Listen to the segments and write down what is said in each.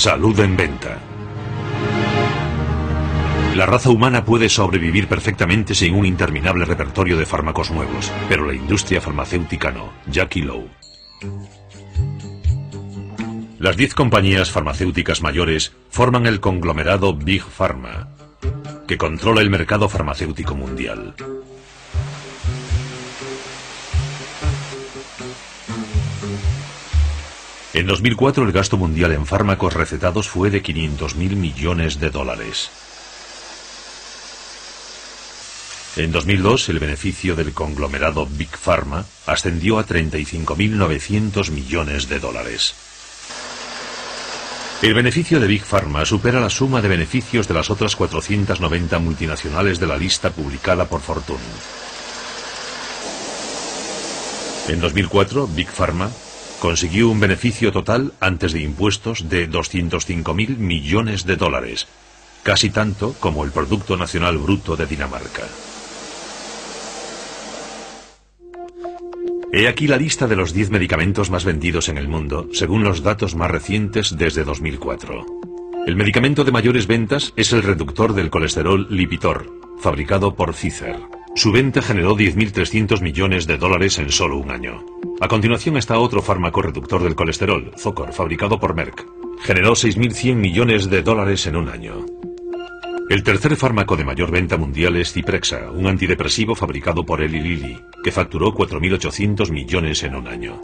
Salud en venta. La raza humana puede sobrevivir perfectamente sin un interminable repertorio de fármacos nuevos, pero la industria farmacéutica no. Jackie Lowe. Las 10 compañías farmacéuticas mayores forman el conglomerado Big Pharma, que controla el mercado farmacéutico mundial. En 2004 el gasto mundial en fármacos recetados fue de 500.000 millones de dólares. En 2002 el beneficio del conglomerado Big Pharma ascendió a 35.900 millones de dólares. El beneficio de Big Pharma supera la suma de beneficios de las otras 490 multinacionales de la lista publicada por Fortune. En 2004, Big Pharma consiguió un beneficio total antes de impuestos de 205.000 millones de dólares, casi tanto como el Producto Nacional Bruto de Dinamarca. He aquí la lista de los 10 medicamentos más vendidos en el mundo, según los datos más recientes desde 2004. El medicamento de mayores ventas es el reductor del colesterol Lipitor, fabricado por Pfizer. Su venta generó 10.300 millones de dólares en solo un año. A continuación está otro fármaco reductor del colesterol, Zocor, fabricado por Merck. Generó 6.100 millones de dólares en un año. El tercer fármaco de mayor venta mundial es Zyprexa, un antidepresivo fabricado por Eli Lilly, que facturó 4.800 millones en un año.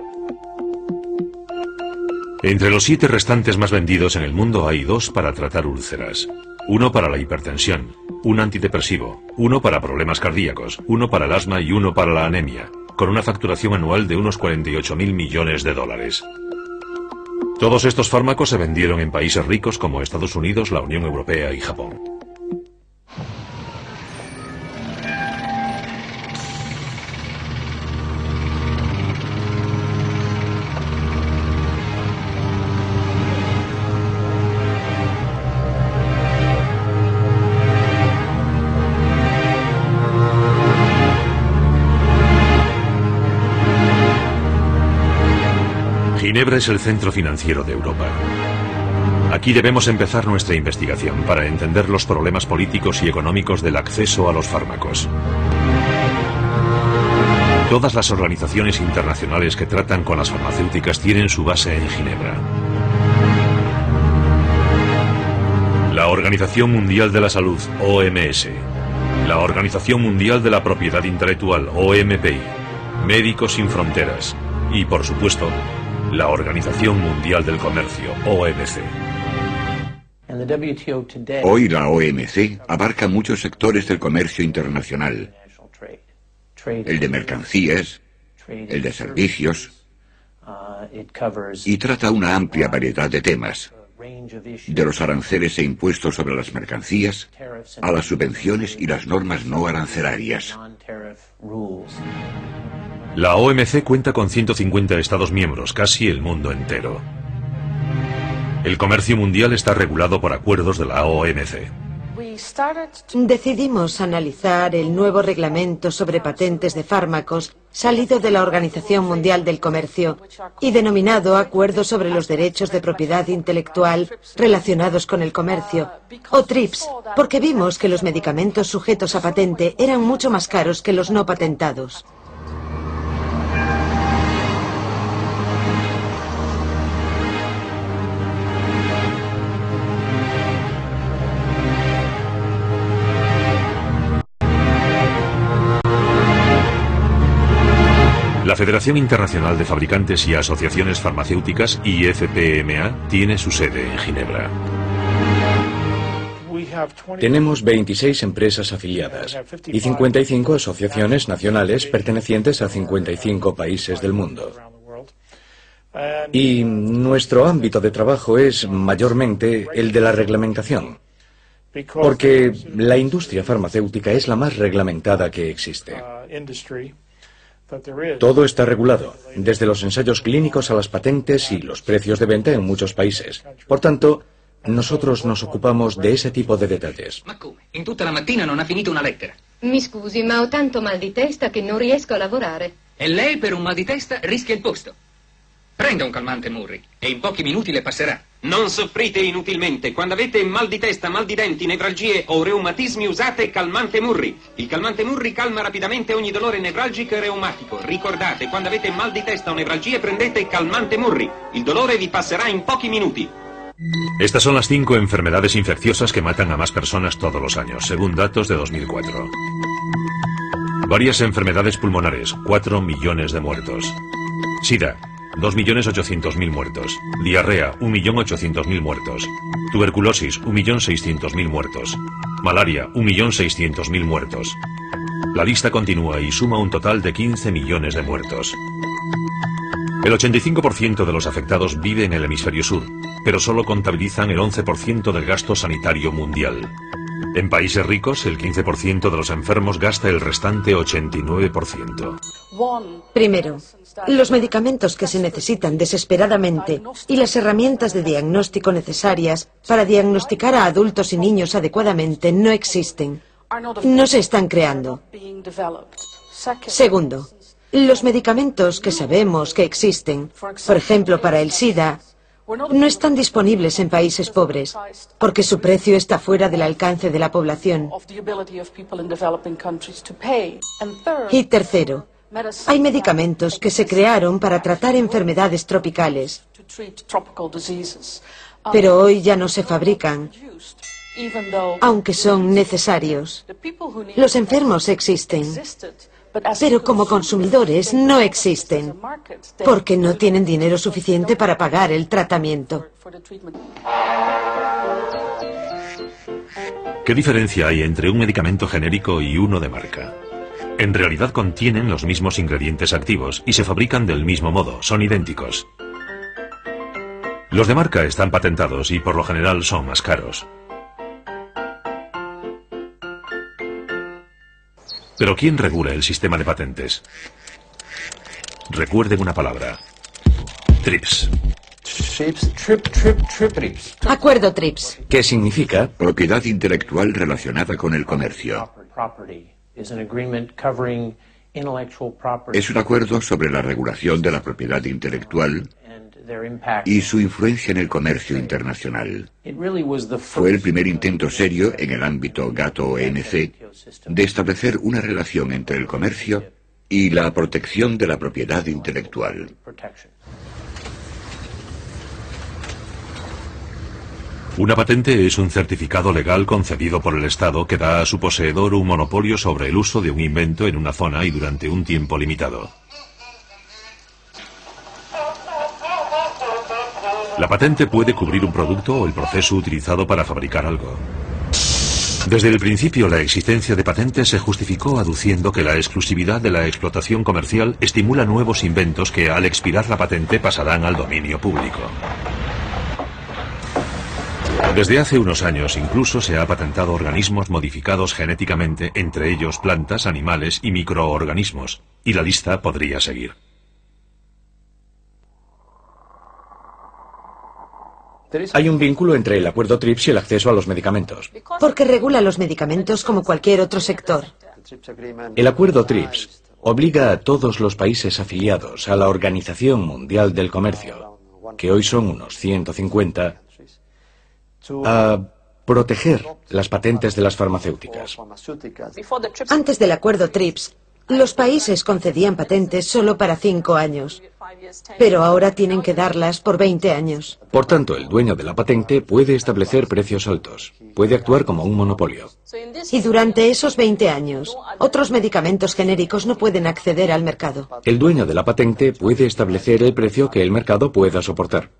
Entre los 7 restantes más vendidos en el mundo hay 2 para tratar úlceras, uno para la hipertensión, un antidepresivo, uno para problemas cardíacos, uno para el asma y uno para la anemia, con una facturación anual de unos 48.000 millones de dólares. Todos estos fármacos se vendieron en países ricos como Estados Unidos, la Unión Europea y Japón. Ginebra es el centro financiero de Europa. Aquí debemos empezar nuestra investigación para entender los problemas políticos y económicos del acceso a los fármacos. Todas las organizaciones internacionales que tratan con las farmacéuticas tienen su base en Ginebra. La Organización Mundial de la Salud, OMS. La Organización Mundial de la Propiedad Intelectual, OMPI. Médicos Sin Fronteras. Y, por supuesto, la Organización Mundial del Comercio, OMC. Hoy la OMC abarca muchos sectores del comercio internacional. El de mercancías, el de servicios, y trata una amplia variedad de temas, de los aranceles e impuestos sobre las mercancías, a las subvenciones y las normas no arancelarias. La OMC cuenta con 150 Estados miembros, casi el mundo entero. El comercio mundial está regulado por acuerdos de la OMC. Decidimos analizar el nuevo reglamento sobre patentes de fármacos salido de la Organización Mundial del Comercio y denominado Acuerdo sobre los Derechos de Propiedad Intelectual relacionados con el comercio, o TRIPS, porque vimos que los medicamentos sujetos a patente eran mucho más caros que los no patentados. La Federación Internacional de Fabricantes y Asociaciones Farmacéuticas, IFPMA, tiene su sede en Ginebra. Tenemos 26 empresas afiliadas y 55 asociaciones nacionales pertenecientes a 55 países del mundo. Y nuestro ámbito de trabajo es mayormente el de la reglamentación, porque la industria farmacéutica es la más reglamentada que existe. Todo está regulado, desde los ensayos clínicos a las patentes y los precios de venta en muchos países. Por tanto, nosotros nos ocupamos de ese tipo de detalles. Ma come? In tutta la mattina non ha finito una lettera. Mi scusi, ma ho tanto mal di testa che non riesco a lavorare. E lei per un mal di testa rischia il posto. Prenda un calmante, Murray, e in pochi minuti le passerà. Non soffrite inutilmente. Quando avete mal di testa, mal di denti, nevralgie o reumatismi usate calmante Murri. Il calmante Murri calma rapidamente ogni dolore nevralgico e reumatico. Ricordate, quando avete mal di testa o nevralgie prendete calmante Murri. Il dolore vi passerà in pochi minuti. Estas son las 5 enfermedades infecciosas que matan a más personas todos los años, según datos de 2004. Varias enfermedades pulmonares, 4 millones de muertos. SIDA, 2.800.000 muertos. Diarrea, 1.800.000 muertos. Tuberculosis, 1.600.000 muertos. Malaria, 1.600.000 muertos. La lista continúa y suma un total de 15 millones de muertos. El 85% de los afectados vive en el hemisferio sur, pero solo contabilizan el 11% del gasto sanitario mundial. En países ricos, el 15% de los enfermos gasta el restante 89%. Primero, los medicamentos que se necesitan desesperadamente y las herramientas de diagnóstico necesarias para diagnosticar a adultos y niños adecuadamente no existen. No se están creando. Segundo, los medicamentos que sabemos que existen, por ejemplo para el SIDA, no están disponibles en países pobres, porque su precio está fuera del alcance de la población. Y tercero, hay medicamentos que se crearon para tratar enfermedades tropicales, pero hoy ya no se fabrican, aunque son necesarios. Los enfermos existen, pero como consumidores no existen, porque no tienen dinero suficiente para pagar el tratamiento. ¿Qué diferencia hay entre un medicamento genérico y uno de marca? En realidad contienen los mismos ingredientes activos y se fabrican del mismo modo, son idénticos. Los de marca están patentados y por lo general son más caros. Pero ¿quién regula el sistema de patentes? Recuerden una palabra. TRIPS. Acuerdo TRIPS. ¿Qué significa? Propiedad intelectual relacionada con el comercio. Es un acuerdo sobre la regulación de la propiedad intelectual y su influencia en el comercio internacional. Fue el primer intento serio en el ámbito GATT-OMC de establecer una relación entre el comercio y la protección de la propiedad intelectual. Una patente es un certificado legal concedido por el Estado que da a su poseedor un monopolio sobre el uso de un invento en una zona y durante un tiempo limitado. La patente puede cubrir un producto o el proceso utilizado para fabricar algo. Desde el principio, la existencia de patentes se justificó aduciendo que la exclusividad de la explotación comercial estimula nuevos inventos que, al expirar la patente, pasarán al dominio público. Desde hace unos años incluso se ha patentado organismos modificados genéticamente, entre ellos plantas, animales y microorganismos, y la lista podría seguir. Hay un vínculo entre el acuerdo TRIPS y el acceso a los medicamentos. Porque regula los medicamentos como cualquier otro sector. El acuerdo TRIPS obliga a todos los países afiliados a la Organización Mundial del Comercio, que hoy son unos 150, a proteger las patentes de las farmacéuticas. Antes del acuerdo TRIPS, los países concedían patentes solo para 5 años, pero ahora tienen que darlas por 20 años. Por tanto, el dueño de la patente puede establecer precios altos, puede actuar como un monopolio. Y durante esos 20 años, otros medicamentos genéricos no pueden acceder al mercado. El dueño de la patente puede establecer el precio que el mercado pueda soportar.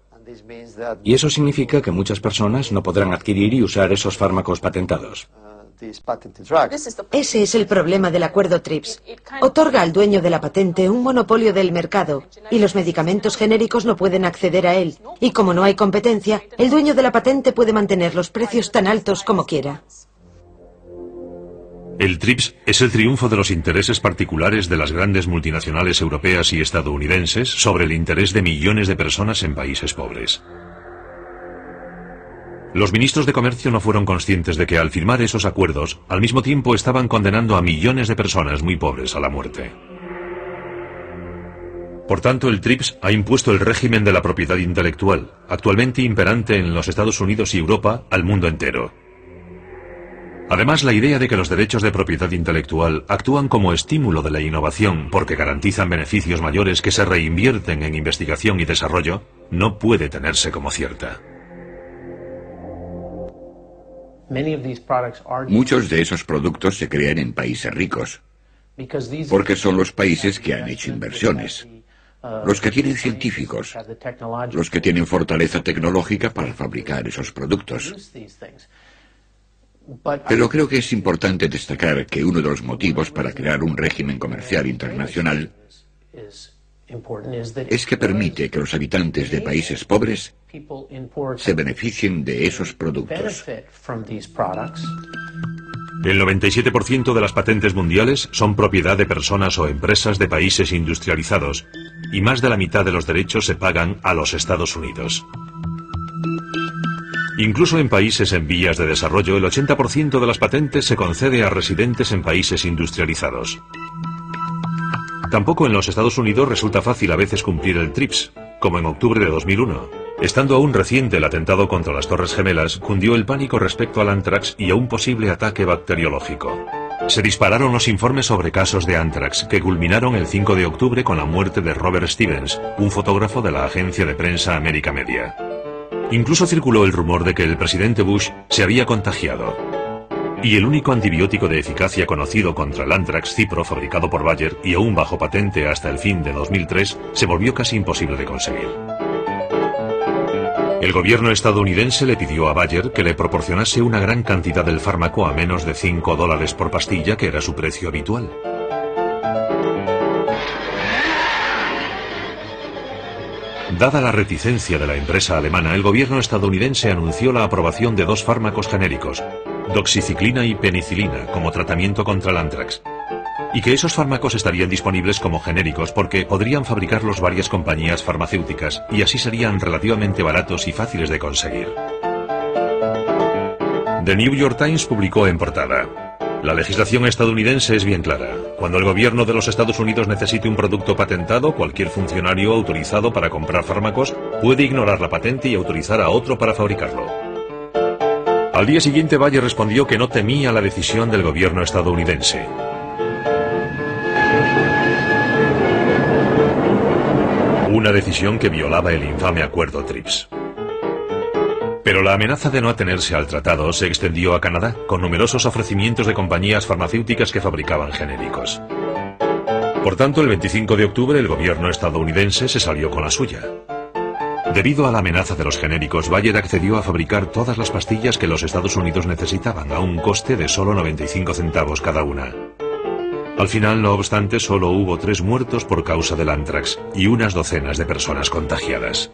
Y eso significa que muchas personas no podrán adquirir y usar esos fármacos patentados. Ese es el problema del acuerdo TRIPS. Otorga al dueño de la patente un monopolio del mercado y los medicamentos genéricos no pueden acceder a él. Y como no hay competencia, el dueño de la patente puede mantener los precios tan altos como quiera. El TRIPS es el triunfo de los intereses particulares de las grandes multinacionales europeas y estadounidenses sobre el interés de millones de personas en países pobres. Los ministros de Comercio no fueron conscientes de que al firmar esos acuerdos, al mismo tiempo estaban condenando a millones de personas muy pobres a la muerte. Por tanto, el TRIPS ha impuesto el régimen de la propiedad intelectual, actualmente imperante en los Estados Unidos y Europa, al mundo entero. Además, la idea de que los derechos de propiedad intelectual actúan como estímulo de la innovación porque garantizan beneficios mayores que se reinvierten en investigación y desarrollo, no puede tenerse como cierta. Muchos de esos productos se crean en países ricos, porque son los países que han hecho inversiones, los que tienen científicos, los que tienen fortaleza tecnológica para fabricar esos productos. Pero creo que es importante destacar que uno de los motivos para crear un régimen comercial internacional es que permite que los habitantes de países pobres se beneficien de esos productos. El 97% de las patentes mundiales son propiedad de personas o empresas de países industrializados, y más de la mitad de los derechos se pagan a los Estados Unidos. Incluso en países en vías de desarrollo, el 80% de las patentes se concede a residentes en países industrializados. Tampoco en los Estados Unidos resulta fácil a veces cumplir el TRIPS, como en octubre de 2001. Estando aún reciente el atentado contra las Torres Gemelas, cundió el pánico respecto al anthrax y a un posible ataque bacteriológico. Se dispararon los informes sobre casos de anthrax, que culminaron el 5 de octubre con la muerte de Robert Stevens, un fotógrafo de la agencia de prensa America Media. Incluso circuló el rumor de que el presidente Bush se había contagiado. Y el único antibiótico de eficacia conocido contra el anthrax, Cipro, fabricado por Bayer y aún bajo patente hasta el fin de 2003, se volvió casi imposible de conseguir. El gobierno estadounidense le pidió a Bayer que le proporcionase una gran cantidad del fármaco a menos de $5 por pastilla, que era su precio habitual. Dada la reticencia de la empresa alemana, el gobierno estadounidense anunció la aprobación de 2 fármacos genéricos, doxiciclina y penicilina, como tratamiento contra el anthrax, y que esos fármacos estarían disponibles como genéricos porque podrían fabricarlos varias compañías farmacéuticas y así serían relativamente baratos y fáciles de conseguir. The New York Times publicó en portada: la legislación estadounidense es bien clara. Cuando el gobierno de los Estados Unidos necesite un producto patentado, cualquier funcionario autorizado para comprar fármacos puede ignorar la patente y autorizar a otro para fabricarlo. Al día siguiente, Bayer respondió que no temía la decisión del gobierno estadounidense. Una decisión que violaba el infame acuerdo TRIPS. Pero la amenaza de no atenerse al tratado se extendió a Canadá, con numerosos ofrecimientos de compañías farmacéuticas que fabricaban genéricos. Por tanto, el 25 de octubre el gobierno estadounidense se salió con la suya. Debido a la amenaza de los genéricos, Bayer accedió a fabricar todas las pastillas que los Estados Unidos necesitaban a un coste de solo 95 centavos cada una. Al final, no obstante, solo hubo 3 muertos por causa del anthrax y unas docenas de personas contagiadas.